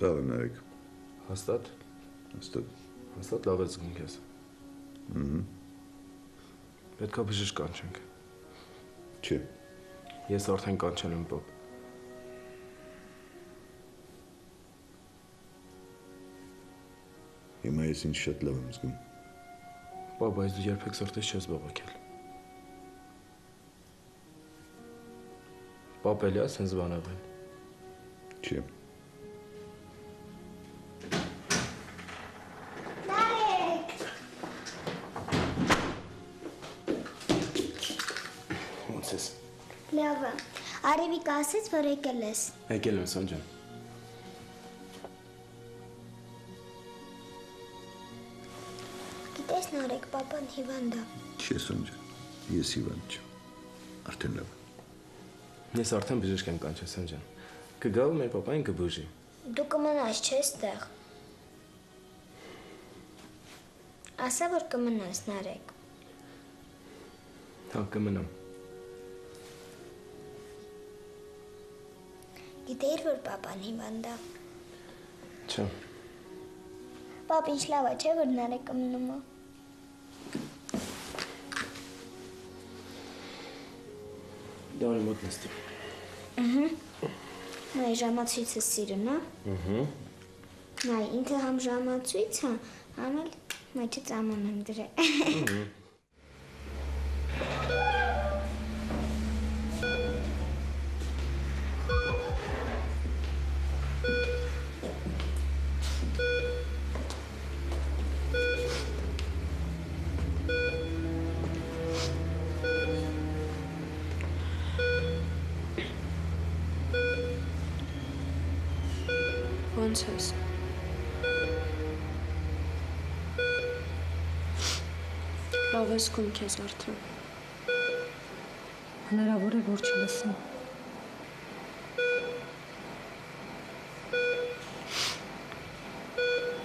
Լավ է Նարեկ։ Հաստատ։ Հաստատ լավ է զգում քեզ։ Պետք է բժիշկ կանչենք։ Չէ։ Ես արդեն կանչել եմ պապ։ Հիմա ես ինձ շատ լավ եմ զգում։ Պապ, բայց դու երբեք սրտես չես բողոքել։ Պապ էլի ես հենց բանավեն։ Չէ։ Նարեկ։ Ոնց ես։ Լավ է։ Արևիկը ասեց, որ եկել ես։ Եկել եմ Սանջան։ Գիտես Նարեկ, պապան հիվանդ է։ Չէ Սանջան, ես հիվանդ չեմ։ Արդեն լավ։ Ես արդեն բժիշկ եմ կանչել Սանջան։ Կգա ու մեր պապային կբուժի։ Դու կմնաս չես տեղ։ Ասա, որ կմնաս Նարեկ։ Հա, կմնամ։ Գիտեիր, որ պապան հիվանդ է։ Չէ։ Պապ, ինչ լավ է, չէ, որ Նարեկը մնում է։ Դարի մոտ նստի։ Նայ ժամացույցը սիրուն է։ Նայ ինքը համ ժամացույց է, համ էլ մեջը ծաման եմ դրել։ Ոնց ես։ Լավ ես զգում քեզ արդեն։ Հնարավոր է, որ չլսեմ։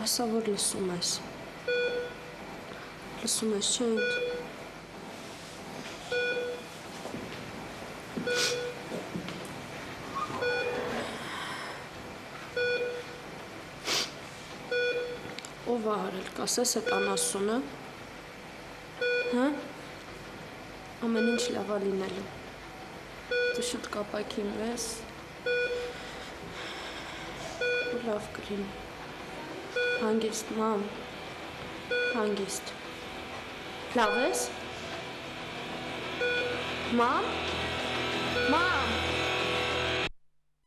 Ասա, որ լսում ես։ Լսում ես, չէ՞ ինձ։ Ով է արել, կասես այդ անասունը։ Հա? Ամեն ինչ լավ է լինելու։ Դու շուտ կապակինվես։ Ու լավ կլինի։ Հանգիստ, մամ։ Հանգիստ։ Լավ ես։ Մամ։ Մամ։